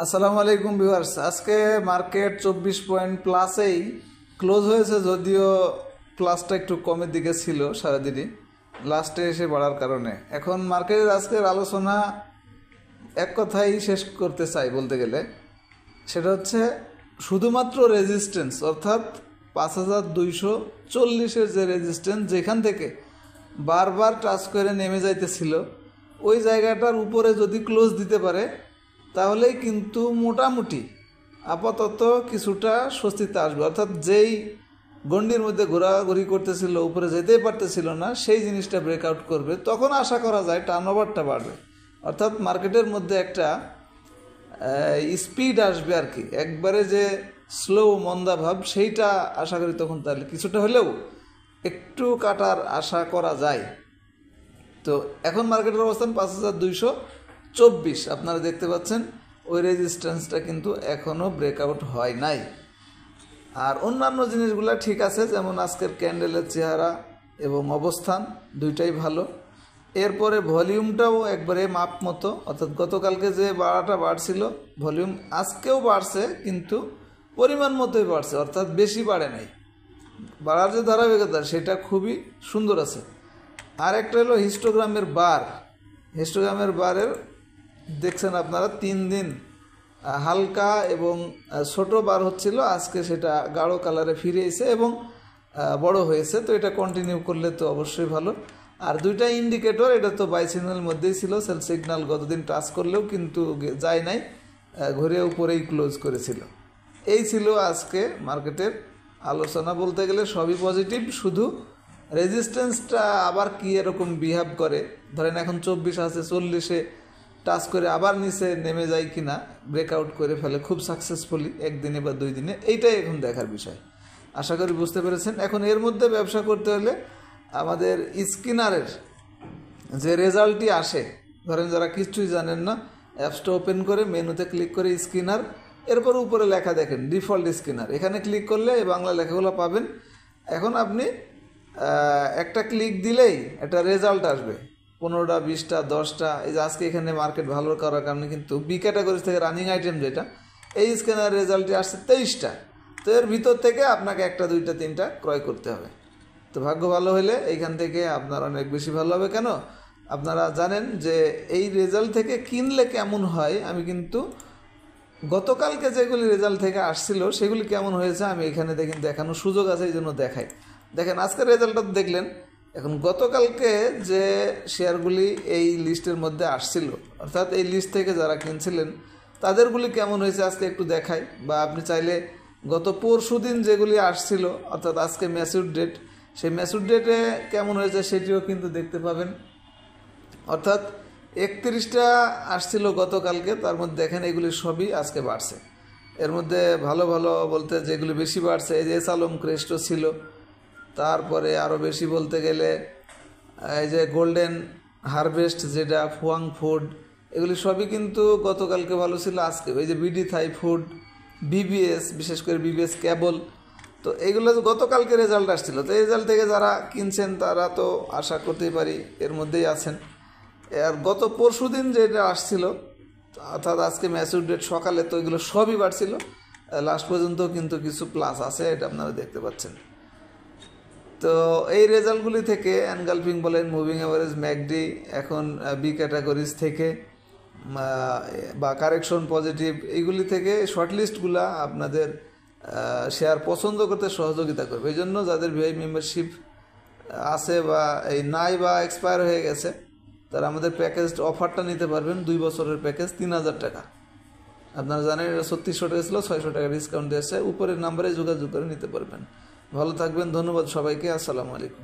আসসালামু আলাইকুম ভিউয়ার্স। আজকে মার্কেট 24 পয়েন্ট প্লাসেই ক্লোজ হয়েছে, যদিও প্লাসটা একটু কমের দিকে ছিল সারাদিনই, লাস্টে এসে বাড়ার কারণে। এখন মার্কেটের আজকের আলোচনা এক কথাই শেষ করতে চাই বলতে গেলে, সেটা হচ্ছে শুধুমাত্র রেজিস্ট্যান্স, অর্থাৎ 5240-এর যে রেজিস্ট্যান্স, যেখান থেকে বারবার টাচ করে নেমে যাইতেছিল, ওই জায়গাটার উপরে যদি ক্লোজ দিতে পারে তাহলেই কিন্তু মোটামুটি আপাতত কিছুটা স্বস্তিতে আসবে। অর্থাৎ যেই গণ্ডির মধ্যে ঘোরাঘুরি করতেছিল, উপরে যেতেই পারতেছিল না, সেই জিনিসটা ব্রেকআউট করবে, তখন আশা করা যায় টার্নওভারটা বাড়বে। অর্থাৎ মার্কেটের মধ্যে একটা স্পিড আসবে আর কি, একবারে যে স্লো মন্দা ভাব সেইটা আশা করি তখন তাহলে কিছুটা হলেও একটু কাটার আশা করা যায়। তো এখন মার্কেটের অবস্থান 5224, আপনারা দেখতে পাচ্ছেন ওই রেজিস্ট্যান্সটা কিন্তু এখনও ব্রেকআউট হয় নাই। আর অন্যান্য জিনিসগুলো ঠিক আছে, যেমন আজকের ক্যান্ডেলের চেহারা এবং অবস্থান দুইটাই ভালো। এরপরে ভলিউমটাও একবারে মাপ মতো, অর্থাৎ গতকালকে যে বাড়াটা বাড়ছিল ভলিউম আজকেও বাড়ছে, কিন্তু পরিমাণ মতোই বাড়ছে, অর্থাৎ বেশি বাড়ে নাই। বাড়ার যে ধারাবাহিকতা সেটা খুবই সুন্দর আছে। আর একটা হলো হিস্টোগ্রামের বার। হিস্টোগ্রামের বারের দেখছেন আপনারা 3 দিন হালকা এবং ছোট বার হচ্ছিল, আজকে সেটা গাঢ় কালারে ফিরে এসে এবং বড় হয়েছে। তো এটা কন্টিনিউ করলে তো অবশ্যই ভালো। আর দুইটা ইন্ডিকেটর, এটা তো বাই সিগন্যাল মধ্যেই ছিল, সেল সিগন্যাল গতদিন টাচ করলেও কিন্তু যায় নাই, ঘুরে উপরেই ক্লোজ করেছিল। এই ছিল আজকে মার্কেটের আলোচনা। বলতে গেলে সবই পজিটিভ, শুধু রেজিস্ট্যান্সটা আবার কি এরকম বিহেভ করে, ধরেন এখন 24 আছে, 40-এ টাচ করে আবার নিচে নেমে যায় কিনা, ব্রেকআউট করে ফেলে খুব সাকসেসফুলি একদিনে বা 2 দিনে, এইটাই এখন দেখার বিষয়। আশা করি বুঝতে পেরেছেন। এখন এর মধ্যে ব্যবসা করতে হলে আমাদের স্ক্যানারের যে রেজাল্টটি আসে, ধরেন যারা কিছুই জানেন না, অ্যাপসটা ওপেন করে মেনুতে ক্লিক করে স্ক্যানার, এরপর উপরে লেখা দেখেন ডিফল্ট স্ক্যানার, এখানে ক্লিক করলে এই বাংলা লেখাগুলো পাবেন। এখন আপনি একটা ক্লিক দিলেই একটা রেজাল্ট আসবে, 15টা 20টা 10টা। এই যে আজকে এখানে মার্কেট ভালো করার কারণে কিন্তু বি ক্যাটাগরি থেকে রানিং আইটেম যেটা, এই স্ক্যানার রেজাল্টে আসছে 23টা। তো এর ভিতর থেকে আপনাকে 1টা 2টা 3টা ক্রয় করতে হবে। তো ভাগ্য ভালো হলে এইখান থেকে আপনার অনেক বেশি ভালো হবে। কেন আপনারা জানেন যে এই রেজাল্ট থেকে কিনলে কেমন হয়, আমি কিন্তু গতকালকে যেগুলি রেজাল্ট থেকে আসছিল সেগুলি কেমন হয়েছে আমি এখানে দেখেন দেখানোর সুযোগ আছে, এই জন্য দেখাই। দেখেন আজকের রেজাল্টটা দেখলেন। এখন গতকালকে যে শেয়ারগুলি এই লিস্টের মধ্যে আসছিল, অর্থাৎ এই লিস্ট থেকে যারা কিনছিলেন তাদেরগুলি কেমন হয়েছে আজকে একটু দেখাই। বা আপনি চাইলে গত পরশুদিন যেগুলি আসছিল, অর্থাৎ আজকে ম্যাচিউর ডেট, সেই ম্যাচিউর ডেটে কেমন হয়েছে সেটিও কিন্তু দেখতে পাবেন। অর্থাৎ 31টা আসছিল গতকালকে, তার মধ্যে দেখেন এগুলি সবই আজকে বাড়ছে। এর মধ্যে ভালো ভালো বলতে যেগুলি বেশি বাড়ছে, এই যে এসালম ক্রেস্টো ছিল, তারপরে আরও বেশি বলতে গেলে এই যে গোল্ডেন হারভেস্ট যেটা, ফুয়াং ফুড, এগুলি সবই কিন্তু গতকালকে ভালো ছিল, আজকে এই যে বিডি থাই ফুড, বিবিএস, বিশেষ করে বিবিএস কেবল, তো এইগুলো গতকালকে রেজাল্ট আসছিল। তো এই রেজাল্ট থেকে যারা কিনছেন তারা তো আশা করতেই পারি এর মধ্যেই আছেন। আর গত পরশুদিন যেটা আসছিল, অর্থাৎ আজকে ম্যাচিউর ডেট সকালে, তো এগুলো সবই বাড়ছিল, লাস্ট পর্যন্ত কিন্তু কিছু প্লাস আছে, এটা আপনারা দেখতে পাচ্ছেন। তো এই রেজাল্টগুলি থেকে এনগালফিং বলেন, মুভিং অ্যাভারেজ, ম্যাকডি, এখন বি ক্যাটাগরিজ থেকে বা কারেকশন পজিটিভ, এইগুলি থেকে শর্টলিস্টগুলো আপনাদের শেয়ার পছন্দ করতে সহযোগিতা করবে। এই জন্য যাদের ভিআই মেম্বারশিপ আছে বা এই নাই বা এক্সপায়ার হয়ে গেছে, তারা আমাদের প্যাকেজ অফারটা নিতে পারবেন। 2 বছরের প্যাকেজ 3000 টাকা। আপনারা জানেন এটা 3600 টাকা ছিল, 600 টাকা ডিসকাউন্ট দিয়েছে। উপরের নাম্বারে যোগাযোগ করে নিতে পারবেন। ভালো থাকবেন, ধন্যবাদ সবাইকে, আসসালামু আলাইকুম।